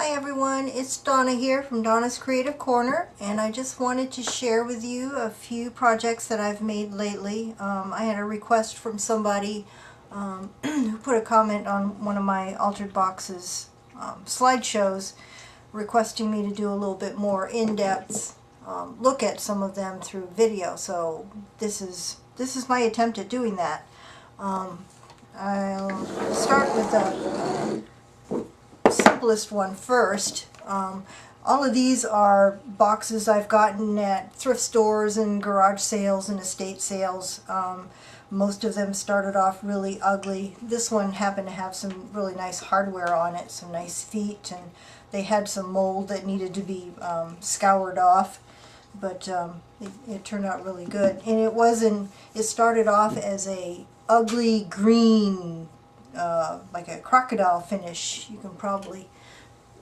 Hi everyone, it's Donna here from Donna's Creative Corner, and I just wanted to share with you a few projects that I've made lately. I had a request from somebody who put a comment on one of my Altered Boxes slideshows requesting me to do a little bit more in-depth look at some of them through video. So this is my attempt at doing that. I'll start with the simplest one first. All of these are boxes I've gotten at thrift stores and garage sales and estate sales. Most of them started off really ugly. This one happened to have some really nice hardware on it, some nice feet, and they had some mold that needed to be scoured off, but it turned out really good. And it started off as a ugly green, like a crocodile finish. You can probably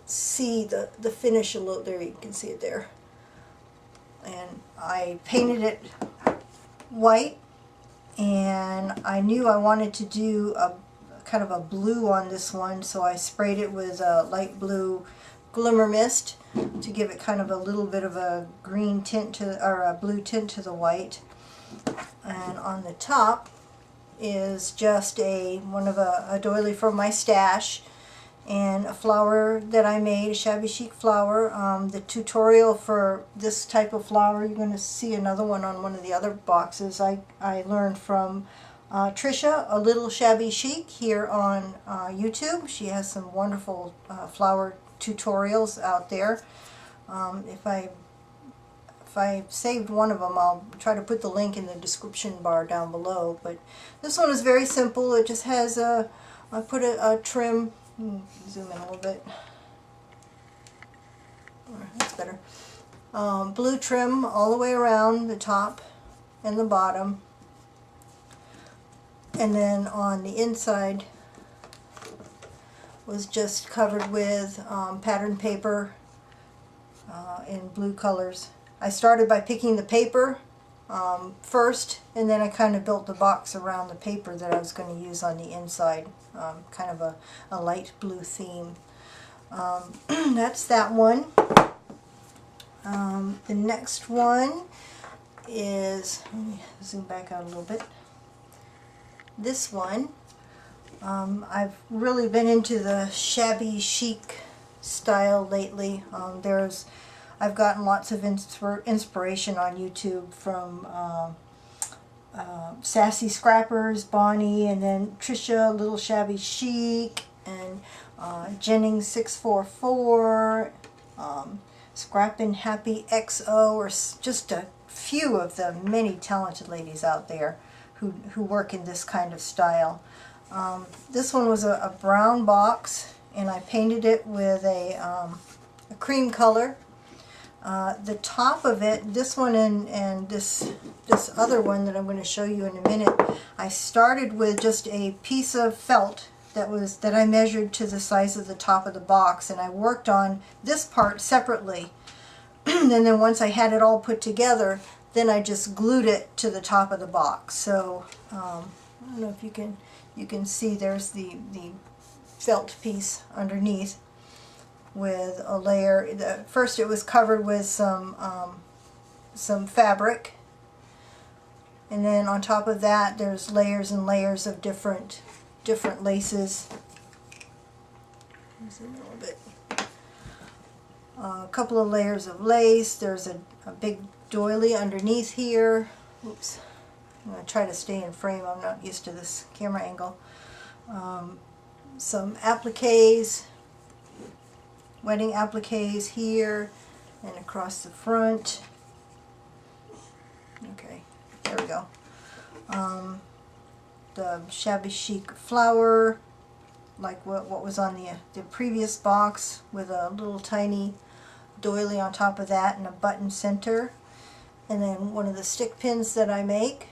see the finish a little there. You can see it there. And I painted it white, and I knew I wanted to do a kind of a blue on this one, so I sprayed it with a light blue glimmer mist to give it kind of a little bit of a green tint to, or a blue tint to the white. And on the top is just a doily from my stash and a flower that I made, a shabby chic flower. The tutorial for this type of flower, you're going to see another one on one of the other boxes. I learned from Trisha, a little shabby chic, here on YouTube. She has some wonderful flower tutorials out there. If I saved one of them, I'll try to put the link in the description bar down below. But this one is very simple. It just has I put a trim. Zoom in a little bit. That's better. Blue trim all the way around the top and the bottom. And then on the inside was just covered with pattern paper in blue colors. I started by picking the paper first, and then I kind of built the box around the paper that I was going to use on the inside, kind of a light blue theme. That's that one. The next one is, let me zoom back out a little bit. This one, I've really been into the shabby chic style lately. I've gotten lots of inspiration on YouTube from Sassy Scrappers, Bonnie, and then Trisha, Little Shabby Chic, and Jennings 644, Scrappin' Happy XO, or just a few of the many talented ladies out there who work in this kind of style. This one was a brown box, and I painted it with a cream color. The top of it, this one and this other one that I'm going to show you in a minute, I started with just a piece of felt that I measured to the size of the top of the box, and I worked on this part separately. And then once I had it all put together, then I just glued it to the top of the box. So I don't know if you can see there's the felt piece underneath, with a layer. First it was covered with some fabric, and then on top of that there's layers and layers of different laces. A little bit. A couple of layers of lace. There's a big doily underneath here. Oops. I'm going to try to stay in frame. I'm not used to this camera angle. Some appliques. Wedding appliques here and across the front. Okay, there we go. The shabby chic flower, like what was on the previous box, with a little tiny doily on top of that and a button center. And then one of the stick pins that I make.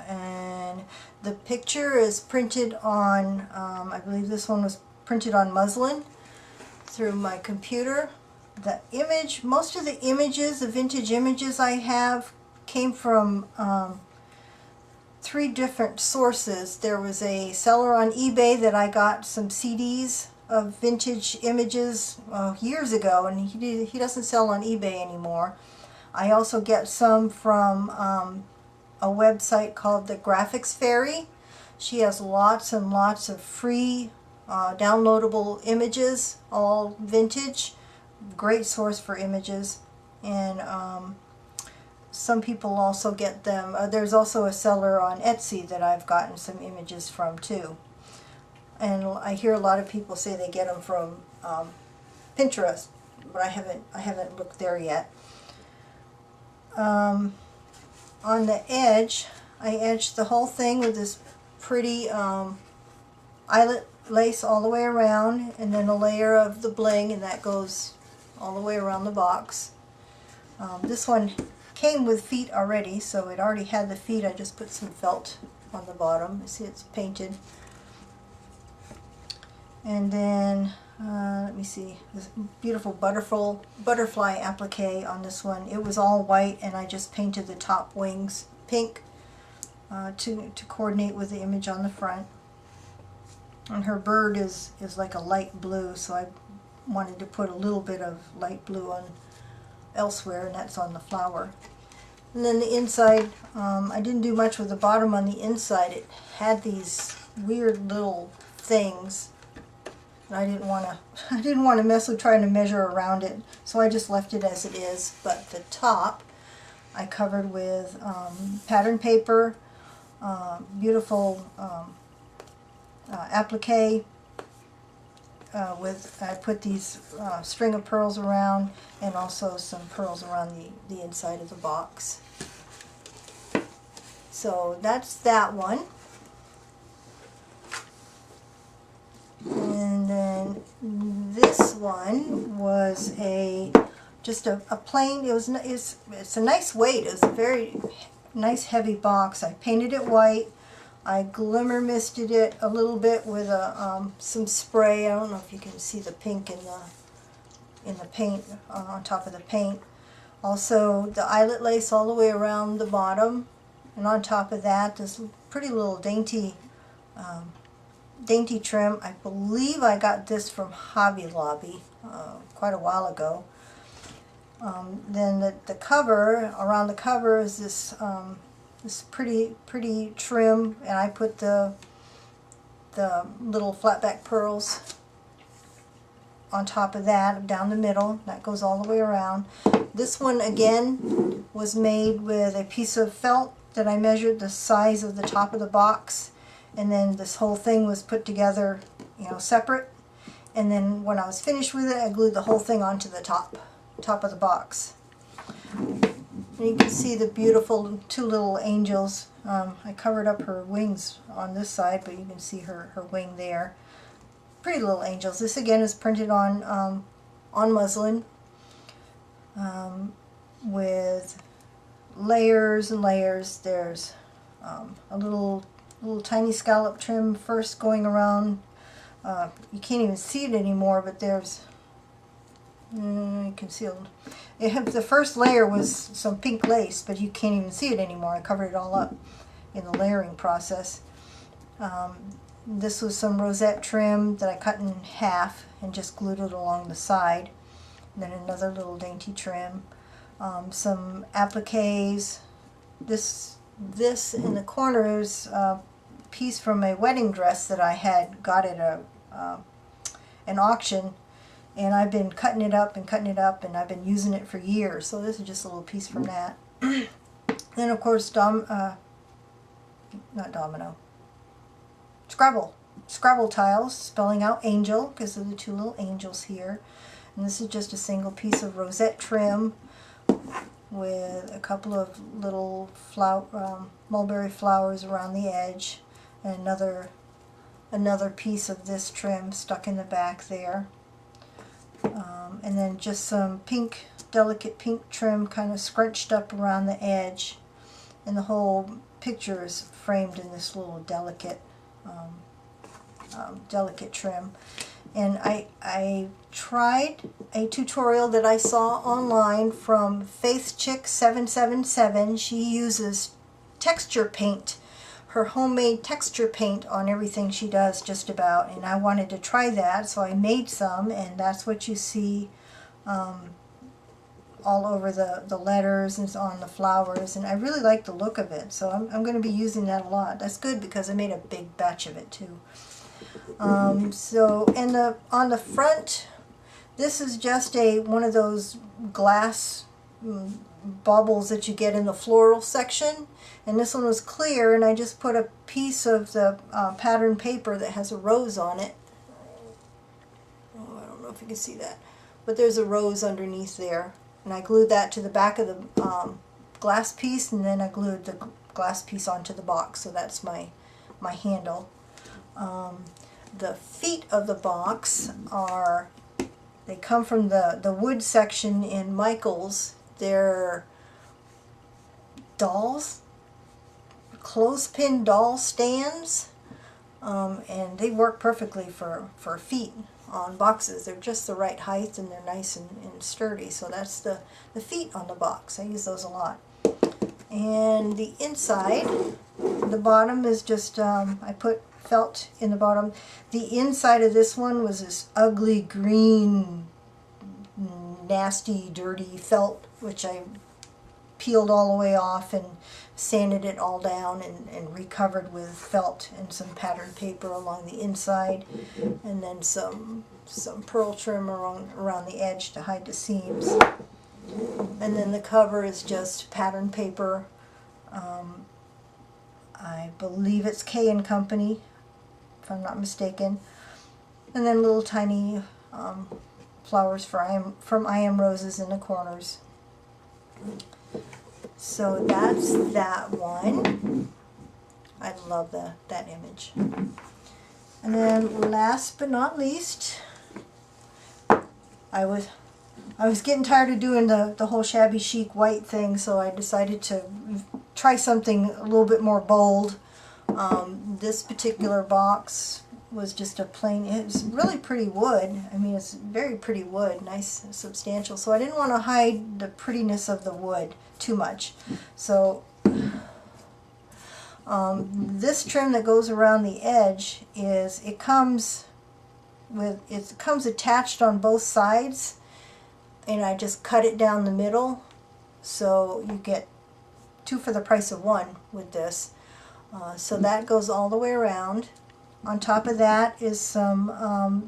And the picture is printed on, I believe this one was printed on muslin through my computer. The image, most of the images, the vintage images I have, came from 3 different sources. There was a seller on eBay that I got some CDs of vintage images years ago, and he doesn't sell on eBay anymore. I also get some from a website called the Graphics Fairy. She has lots and lots of free downloadable images, all vintage. Great source for images. And some people also get them. There's also a seller on Etsy that I've gotten some images from too. And I hear a lot of people say they get them from Pinterest, but I haven't looked there yet. On the edge, I edged the whole thing with this pretty eyelet lace all the way around, and then a layer of the bling, and that goes all the way around the box. This one came with feet already, so it already had the feet. I just put some felt on the bottom. You see it's painted. And then, let me see, this beautiful butterfly applique on this one. It was all white, and I just painted the top wings pink to coordinate with the image on the front. And her bird is like a light blue, so I wanted to put a little bit of light blue on elsewhere, and that's on the flower. And then the inside, I didn't do much with the bottom. On the inside, it had these weird little things. I didn't want to mess with trying to measure around it, so I just left it as it is. But the top I covered with pattern paper, beautiful applique. I put these string of pearls around, and also some pearls around the inside of the box. So that's that one. And then this one was just a plain. It's a nice weight. It's a very nice heavy box. I painted it white. I glimmer misted it a little bit with some spray. I don't know if you can see the pink in the paint on top of the paint. Also the eyelet lace all the way around the bottom, and on top of that this pretty little dainty trim. I believe I got this from Hobby Lobby quite a while ago. Then the cover, around the cover is this pretty trim, and I put the little flat back pearls on top of that, down the middle. That goes all the way around. This one again was made with a piece of felt that I measured the size of the top of the box, and then this whole thing was put together, separate. And then when I was finished with it, I glued the whole thing onto the top of the box. And you can see the beautiful two little angels. I covered up her wings on this side, but you can see her wing there. Pretty little angels. This again is printed on muslin with layers and layers. There's a little tiny scallop trim first going around. You can't even see it anymore, but there's concealed. The first layer was some pink lace, but you can't even see it anymore. I covered it all up in the layering process. This was some rosette trim that I cut in half and just glued it along the side. And then another little dainty trim. Some appliques. This in the corner is a piece from a wedding dress that I had got at an auction. And I've been cutting it up, and I've been using it for years. So this is just a little piece from that. Then of course, Scrabble tiles, spelling out angel, because of the two little angels here. And this is just a single piece of rosette trim with a couple of little mulberry flowers around the edge, and another piece of this trim stuck in the back there. And then just some delicate pink trim kind of scrunched up around the edge. And the whole picture is framed in this little delicate trim. And I tried a tutorial that I saw online from Faith Chick 777. She uses texture paint her homemade texture paint on everything she does, just about, and I wanted to try that, so I made some, and that's what you see all over the letters and on the flowers, and I really like the look of it, so I'm going to be using that a lot. That's good because I made a big batch of it too. So on the front, this is just one of those glass bubbles that you get in the floral section, and this one was clear, and I just put a piece of the pattern paper that has a rose on it. Oh, I don't know if you can see that, but there's a rose underneath there, and I glued that to the back of the glass piece, and then I glued the glass piece onto the box, so that's my handle. The feet of the box they come from the wood section in Michael's. They're dolls, clothespin doll stands, and they work perfectly for feet on boxes. They're just the right height, and they're nice and sturdy, so that's the feet on the box. I use those a lot. And the inside, the bottom is just, I put felt in the bottom. The inside of this one was this ugly green, nasty, dirty felt, which I peeled all the way off and sanded it all down and recovered with felt and some pattern paper along the inside, and then some pearl trim around the edge to hide the seams. And then the cover is just pattern paper. I believe it's K & Company, if I'm not mistaken. And then little tiny flowers from I Am Roses in the corners. So that's that one. I love that image. And then last but not least, I was getting tired of doing the whole shabby chic white thing, so I decided to try something a little bit more bold. This particular box was just a plain, it's really pretty wood. I mean, it's very pretty wood, nice and substantial. So I didn't want to hide the prettiness of the wood too much. So this trim that goes around the edge it comes attached on both sides, and I just cut it down the middle, so you get 2 for the price of 1 with this. So that goes all the way around. On top of that is some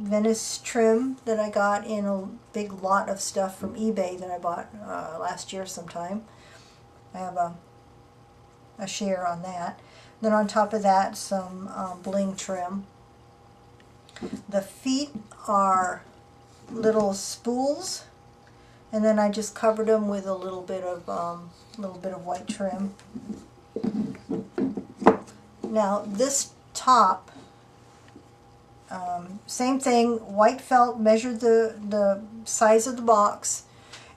Venice trim that I got in a big lot of stuff from eBay that I bought last year sometime. I have a share on that. Then on top of that, some bling trim. The feet are little spools, and then I just covered them with a little bit of white trim. Now this top, same thing, white felt, measured the size of the box,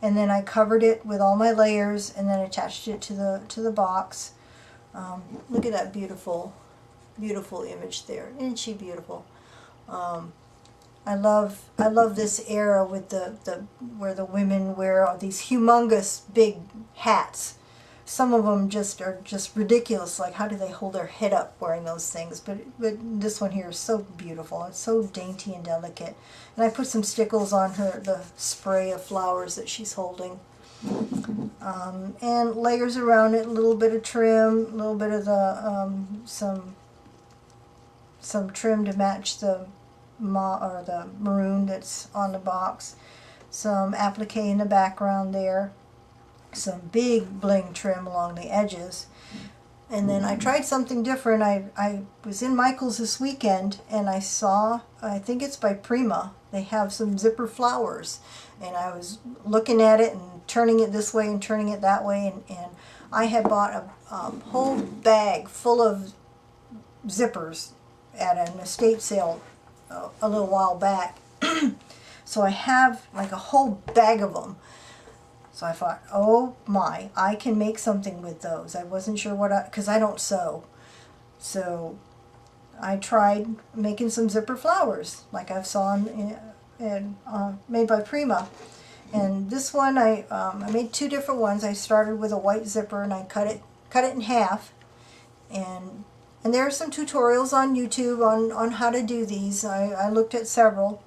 and then I covered it with all my layers and then attached it to the box. Look at that beautiful image there. Isn't she beautiful? I love this era with where the women wear these humongous big hats. Some of them are just ridiculous. Like, how do they hold their head up wearing those things? But this one here is so beautiful. It's so dainty and delicate. And I put some stickles on the spray of flowers that she's holding. And layers around it, a little bit of trim, a little bit of some trim to match the maroon that's on the box. Some applique in the background there. Some big bling trim along the edges. And then I tried something different. I was in Michael's this weekend, and I saw, I think it's by Prima, they have some zipper flowers. And I was looking at it and turning it this way and turning it that way, and I had bought a whole bag full of zippers at an estate sale a little while back. So I have like a whole bag of them. So I thought, oh my, I can make something with those. I wasn't sure because I don't sew. So I tried making some zipper flowers, like I've saw made by Prima. And this one, I made 2 different ones. I started with a white zipper, and I cut it in half, and And there are some tutorials on YouTube on how to do these. I looked at several.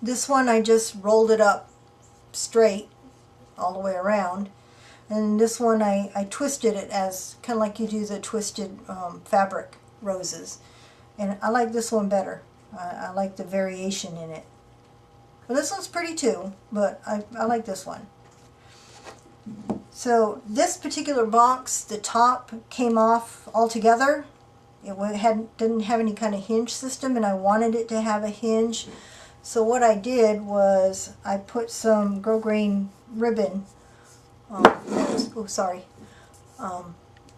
This one I just rolled it up straight all the way around. And this one I twisted it as kind of like you do the twisted fabric roses. And I like this one better. I like the variation in it. Well, this one's pretty too, but I like this one. So this particular box, the top came off altogether. It didn't have any kind of hinge system, and I wanted it to have a hinge. So what I did was I put some grosgrain ribbon,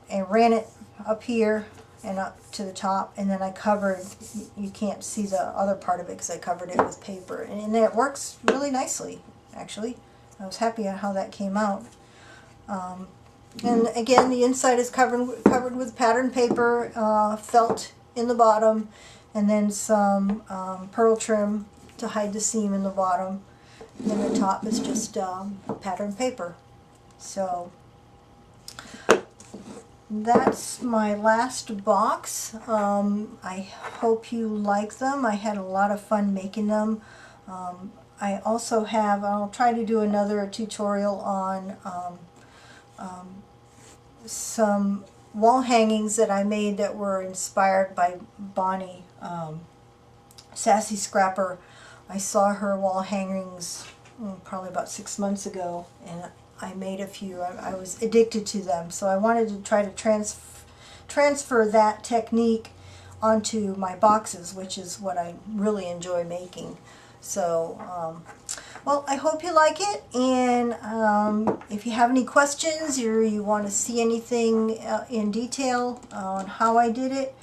and ran it up here and up to the top, and then I covered, you can't see the other part of it because I covered it with paper, and it works really nicely, actually. I was happy at how that came out. And again, the inside is covered with pattern paper, felt in the bottom, and then some pearl trim to hide the seam in the bottom. And then the top is just pattern paper. So that's my last box. I hope you like them. I had a lot of fun making them. I also have, I'll try to do another tutorial on some wall hangings that I made that were inspired by Bonnie, Sassy Scrapper. I saw her wall hangings probably about 6 months ago, and I made a few. I was addicted to them, so I wanted to try to transfer that technique onto my boxes, which is what I really enjoy making. So, well, I hope you like it, and if you have any questions or you want to see anything in detail on how I did it,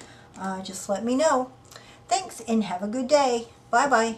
just let me know. Thanks, and have a good day. Bye-bye.